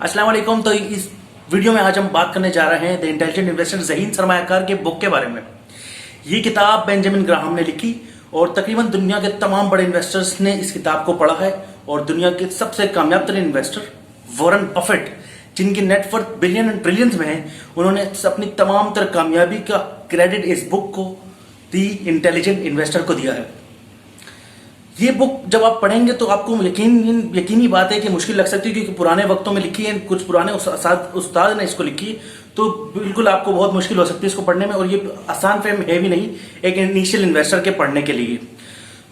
अस्सलाम वालेकुम। तो इस वीडियो में आज हम बात करने जा रहे हैं द इंटेलिजेंट इन्वेस्टर ज़हीन सरमायाकार के बुक के बारे में। ये किताब बेंजामिन ग्राहम ने लिखी और तकरीबन दुनिया के तमाम बड़े इन्वेस्टर्स ने इस किताब को पढ़ा है। और दुनिया के सबसे कामयाब तरीन इन्वेस्टर वॉरेन बफेट, जिनकी नेटवर्थ बिलियन एंड ट्रिलियंस में है, उन्होंने अपनी तमाम तरह कामयाबी का क्रेडिट इस बुक को द इंटेलिजेंट इन्वेस्टर को दिया है। ये बुक जब आप पढ़ेंगे तो आपको यकीनी बात है कि मुश्किल लग सकती है, क्योंकि पुराने वक्तों में लिखी है, कुछ पुराने उस्ताद ने इसको लिखी, तो बिल्कुल आपको बहुत मुश्किल हो सकती है इसको पढ़ने में। और ये आसान फेम है भी नहीं एक इनिशियल इन्वेस्टर के पढ़ने के लिए।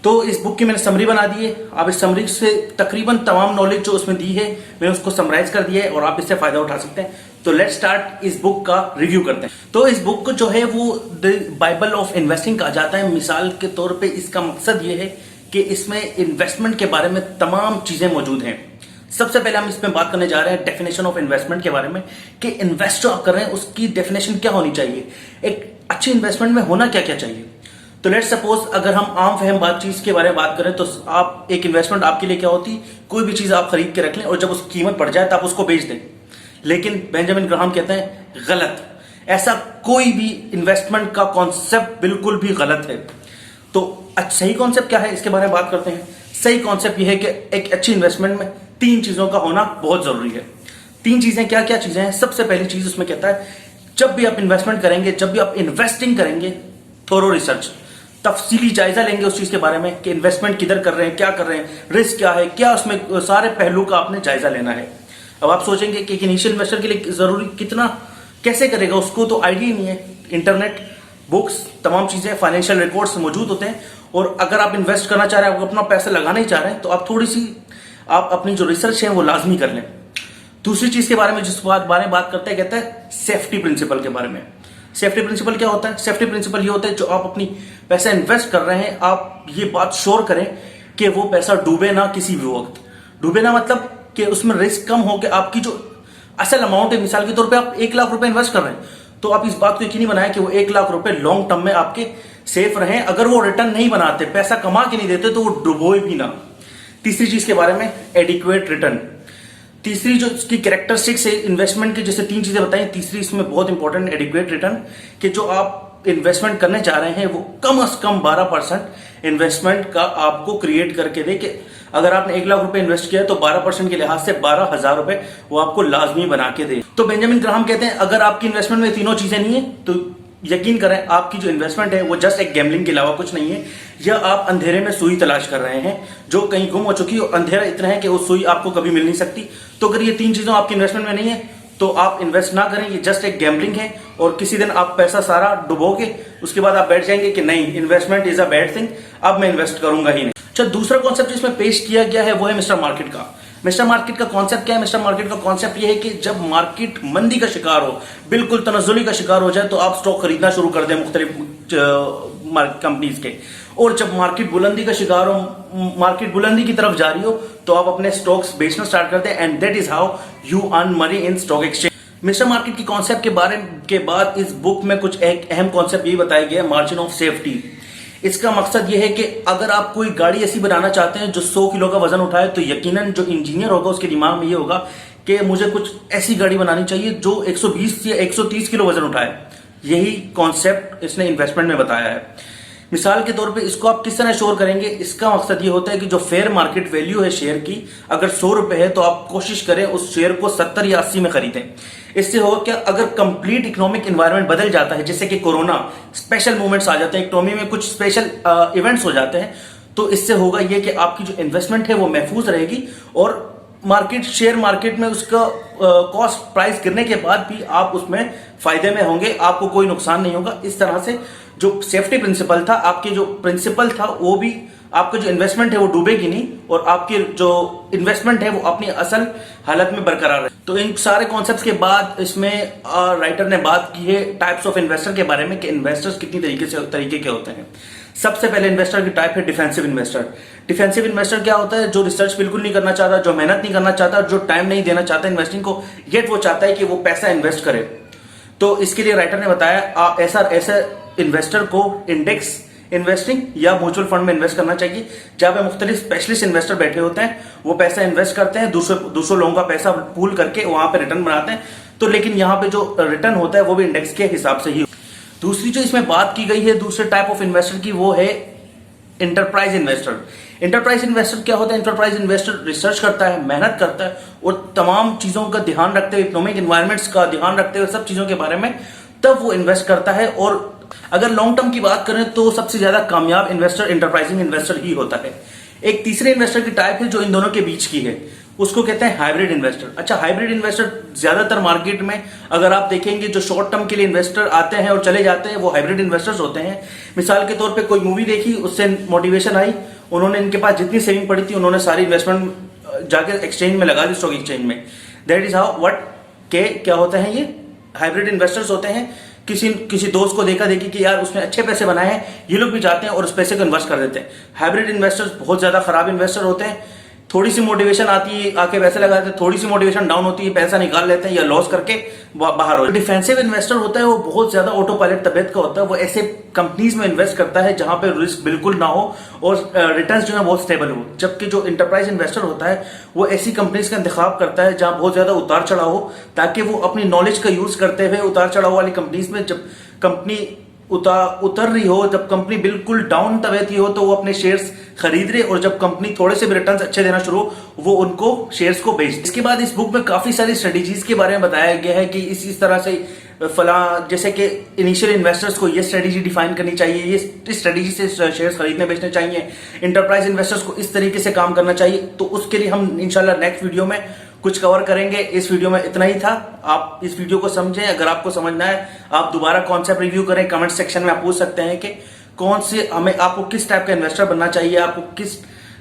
तो इस बुक की मैंने समरी बना दी है। आप इस समरी से तकरीबन तमाम नॉलेज जो उसमें दी है मैंने उसको समराइज कर दिया है और आप इससे फायदा उठा सकते हैं। तो लेट्स स्टार्ट, इस बुक का रिव्यू करते हैं। तो इस बुक को जो है वो द बाइबल ऑफ इन्वेस्टिंग कहा जाता है। मिसाल के तौर पे इसका मकसद ये है कि इसमें इन्वेस्टमेंट के बारे में तमाम चीजें मौजूद हैं। सबसे पहले हम इसमें बात करने जा रहे हैं डेफिनेशन ऑफ इन्वेस्टमेंट के बारे में कि इन्वेस्ट जो आप कर रहे हैं उसकी डेफिनेशन क्या होनी चाहिए, एक अच्छी इन्वेस्टमेंट में होना क्या क्या चाहिए। तो लेट्स सपोज अगर हम आम फहम बात चीज के बारे में बात करें तो आप एक इन्वेस्टमेंट आपके लिए क्या होती, कोई भी चीज आप खरीद के रख लें और जब उसकी कीमत बढ़ जाए तो आप उसको बेच दें। लेकिन बेंजामिन ग्राहम कहते हैं गलत, ऐसा कोई भी इन्वेस्टमेंट का कॉन्सेप्ट बिल्कुल भी गलत है। तो सही कॉन्सेप्ट क्या है इसके बारे में बात करते हैं। सही कॉन्सेप्ट यह है कि एक अच्छी इन्वेस्टमेंट में तीन चीजों का होना बहुत जरूरी है। तीन चीजें क्या क्या चीजें हैं। सबसे पहली चीज उसमें कहता है जब भी आप इन्वेस्टमेंट करेंगे, जब भी आप इन्वेस्टिंग करेंगे, थोरो रिसर्च, तफसीली जायजा लेंगे उस चीज के बारे में कि इन्वेस्टमेंट किधर कर रहे हैं, क्या कर रहे हैं, रिस्क क्या है, क्या उसमें सारे पहलू का आपने जायजा लेना है। अब आप सोचेंगे कि एक इनिशियल इन्वेस्टर के लिए जरूरी कितना कैसे करेगा, उसको तो आइडिया ही नहीं है। इंटरनेट, बुक्स, तमाम चीजें, फाइनेंशियल रिकॉर्ड्स मौजूद होते हैं। और अगर आप इन्वेस्ट करना चाह रहे हैं, आप अपना पैसा लगाना ही चाह रहे हैं, तो आप थोड़ी सी आप अपनी जो रिसर्च है वो लाजमी कर लें। दूसरी चीज के बारे में जिस बारे में बात करते हैं, कहता है सेफ्टी प्रिंसिपल के बारे में। सेफ्टी प्रिंसिपल क्या होता है? सेफ्टी प्रिंसिपल ये होता है जो आप अपनी पैसा इन्वेस्ट कर रहे हैं, आप ये बात श्योर करें कि वो पैसा डूबे ना किसी भी वक्त। डूबे ना मतलब कि उसमें रिस्क कम हो कि आपकी जो असल अमाउंट है, मिसाल के तौर पे आप 1 लाख रुपए इन्वेस्ट कर रहे हैं, तो आप इस बात को यकीनी बनाएं कि वो 1 लाख रुपए लॉन्ग टर्म में आपके सेफ रहें। अगर वो रिटर्न नहीं बनाते, पैसा कमा के नहीं देते, तो वो डुबोए भी ना। तीसरी चीज के बारे में एडिक्वेट रिटर्न। तीसरी जो इसकी कैरेक्टरिस्टिक्स है इन्वेस्टमेंट की, जैसे तीन चीजें बताई, तीसरी इसमें बहुत इंपॉर्टेंट एडिक्वेट रिटर्न, कि जो आप इन्वेस्टमेंट करने जा रहे हैं वो कम से कम 12% इन्वेस्टमेंट का आपको क्रिएट करके दे। कि अगर आपने 1 लाख रुपए इन्वेस्ट किया तो 12% के लिहाज से 12,000 रुपए वो आपको लाजमी बना के दे। तो बेंजामिन ग्राहम कहते हैं अगर आपकी इन्वेस्टमेंट में तीनों चीजें नहीं है तो यकीन करें आपकी जो इन्वेस्टमेंट है वो जस्ट एक गैम्बलिंग के अलावा कुछ नहीं है, या आप अंधेरे में सुई तलाश कर रहे हैं जो कहीं गुम हो चुकी है। अंधेरा इतना है कि वो सुई आपको कभी मिल नहीं सकती। तो अगर ये तीन चीजों आपकी इन्वेस्टमेंट में नहीं है तो आप इन्वेस्ट ना करें, ये जस्ट एक गैम्बलिंग है। और किसी दिन आप पैसा सारा डुबोगे, उसके बाद आप बैठ जाएंगे कि नहीं, investment is a bad thing, अब मैं इन्वेस्ट करूंगा ही नहीं। अच्छा, दूसरा कॉन्सेप्ट इसमें पेश किया गया है वो है मिस्टर मार्केट का। मिस्टर मार्केट का कॉन्सेप्ट क्या है? मिस्टर मार्केट का कॉन्सेप्ट ये है कि जब मार्केट मंदी का शिकार हो, बिल्कुल तनज़्ज़ुली का शिकार हो जाए, तो आप स्टॉक खरीदना शुरू कर दें मुख्तलिफ कंपनीज के। और जब मार्केट बुलंदी का शिकार हो, मार्केट बुलंदी की तरफ जा रही हो, तो आप अपने स्टॉक्स बेचना स्टार्ट कर दें। And that is how you earn money in stock exchange. Mister market की कॉन्सेप्ट के बारे के बाद इस बुक में कुछ एक अहम कॉन्सेप्ट ये बताया गया है, मार्जिन ऑफ सेफ्टी। इसका मकसद यह है कि अगर आप कोई गाड़ी ऐसी बनाना चाहते हैं जो 100 किलो का वजन उठाए, तो यकीनन जो इंजीनियर होगा उसके दिमाग में ये होगा कि मुझे कुछ ऐसी गाड़ी बनानी चाहिए जो 120 या 130 किलो वजन उठाए। यही कॉन्सेप्ट इसने इन्वेस्टमेंट में बताया है। मिसाल के तौर पे इसको आप किस तरह श्योर करेंगे? इसका मकसद ये होता है कि जो फेयर मार्केट वैल्यू है शेयर की, अगर 100 रुपए है तो आप कोशिश करें उस शेयर को 70 या 80 में खरीदें। इससे होगा क्या, अगर कंप्लीट इकोनॉमिक एनवायरनमेंट बदल जाता है, जैसे कि कोरोना, स्पेशल मूवमेंट्स आ जाते हैं, इकोनॉमी में कुछ स्पेशल इवेंट्स हो जाते हैं, तो इससे होगा ये कि आपकी जो इन्वेस्टमेंट है वो महफूज रहेगी और मार्केट, शेयर मार्केट में उसका कॉस्ट प्राइस गिरने के बाद भी आप उसमें फायदे में होंगे, आपको कोई नुकसान नहीं होगा। इस तरह से जो सेफ्टी प्रिंसिपल था, आपके जो प्रिंसिपल था, वो भी आपका जो इन्वेस्टमेंट है वो डूबेगी नहीं और आपकी जो इन्वेस्टमेंट है वो अपनी असल हालत में बरकरार है। तो इन सारे कॉन्सेप्ट्स के बाद इसमें राइटर ने बात की है टाइप्स ऑफ इन्वेस्टर के बारे में कि इन्वेस्टर्स कितनी तरीके के होते हैं। सबसे पहले इन्वेस्टर की टाइप है डिफेंसिव इन्वेस्टर। डिफेंसिव इन्वेस्टर क्या होता है? जो रिसर्च बिल्कुल नहीं करना चाहता, जो मेहनत नहीं करना चाहता, जो टाइम नहीं देना चाहता इन्वेस्टिंग को, येट वो चाहता है कि वो पैसा इन्वेस्ट करे। तो इसके लिए राइटर ने बताया ऐसा इन्वेस्टर को इंडेक्स इन्वेस्टिंग या म्यूचुअल फंड में इन्वेस्ट करना चाहिए, जहां पे मुख्तलिफ स्पेशलिस्ट इन्वेस्टर बैठे होते हैं, वो पैसा इन्वेस्ट करते हैं, दूसरे लोगों का पैसा पूल करके वहां पे रिटर्न बनाते हैं। तो लेकिन यहाँ पे जो रिटर्न होता है वो भी इंडेक्स के हिसाब से ही। दूसरी जो इसमें बात की गई है दूसरे टाइप ऑफ इन्वेस्टर की, वो है इंटरप्राइज इन्वेस्टर। इंटरप्राइज इन्वेस्टर क्या होता है? इंटरप्राइज इन्वेस्टर रिसर्च करता है, मेहनत करता है और तमाम चीजों का ध्यान रखते हुए, इकोनॉमिक इन्वायरमेंट्स का ध्यान रखते हुए, सब चीजों के बारे में तब वो इन्वेस्ट करता है। और अगर लॉन्ग टर्म की बात करें तो सबसे ज्यादा कामयाब इन्वेस्टर इंटरप्राइजिंग इन्वेस्टर ही होता है। एक तीसरे इन्वेस्टर की टाइप है जो इन दोनों के बीच की है, उसको कहते हैं हाइब्रिड इन्वेस्टर। अच्छा, हाइब्रिड इन्वेस्टर ज्यादातर मार्केट में अगर आप देखेंगे जो शॉर्ट टर्म के लिए इन्वेस्टर आते हैं और चले जाते हैं वो हाइब्रिड इन्वेस्टर्स होते हैं। मिसाल के तौर पे कोई मूवी देखी, उससे मोटिवेशन आई, उन्होंने इनके पास जितनी सेविंग पड़ी थी उन्होंने सारी इन्वेस्टमेंट जाके एक्सचेंज में लगा दी, स्टॉक एक्सचेंज में। दैट इज हाउ व्हाट के क्या होते हैं, ये हाइब्रिड इन्वेस्टर्स होते हैं। किसी दोस्त को देखा देखी कि यार उसने अच्छे पैसे बनाए हैं, ये लोग भी जाते हैं और उस पैसे को इन्वेस्ट कर देते हैं। हाइब्रिड इन्वेस्टर्स बहुत ज्यादा खराब इन्वेस्टर होते हैं। थोड़ी सी मोटिवेशन आती है, आके पैसे लगा देते हैं, थोड़ी सी मोटिवेशन डाउन होती है, पैसा निकाल लेते हैं या लॉस करके बाहर हो। डिफेंसिव इन्वेस्टर होता है वो बहुत ज्यादा ऑटो पायलट तबियत का होता है, वो ऐसे कंपनीज में इन्वेस्ट करता है जहां पे रिस्क बिल्कुल ना हो और रिटर्न्स जो है बहुत स्टेबल हो। जबकि जो इंटरप्राइज इन्वेस्टर होता है वो ऐसी कंपनीज का इंतखाब करता है जहां बहुत ज्यादा उतार चढ़ाव हो, ताकि वो अपनी नॉलेज का यूज करते हुए उतार चढ़ाव वाली कंपनीज में, जब कंपनी उतर रही हो, जब कंपनी बिल्कुल डाउन तबीयत की हो, तो वो अपने शेयर्स खरीद रहे, और जब कंपनी थोड़े से भी रिटर्न्स अच्छे देना शुरू वो उनको शेयर्स को बेच। इसके बाद इस बुक में काफी सारी स्ट्रेटेजीज के बारे में बताया गया है कि इस तरह से फला, जैसे कि इनिशियल इन्वेस्टर्स को ये स्ट्रेटेजी डिफाइन करनी चाहिए, ये इस स्ट्रेटेजी से शेयर्स खरीदने बेचने चाहिए, इंटरप्राइज इन्वेस्टर्स को इस तरीके से काम करना चाहिए। तो उसके लिए हम इंशाल्लाह नेक्स्ट वीडियो में कुछ कवर करेंगे। इस वीडियो में इतना ही था। आप इस वीडियो को समझें। अगर आपको समझना है आप दोबारा कॉन्सेप्ट रिव्यू करें, कमेंट सेक्शन में आप पूछ सकते हैं कि कौन से आपको किस टाइप का इन्वेस्टर बनना चाहिए, आपको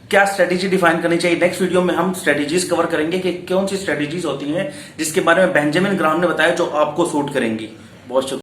क्या स्ट्रेटेजी डिफाइन करनी चाहिए। नेक्स्ट वीडियो में हम स्ट्रेटेजीज कवर करेंगे कि कौन सी स्ट्रेटेजीज होती हैं जिसके बारे में बेंजामिन ग्राहम ने बताया जो आपको सूट करेंगी। बहुत शुक्रिया।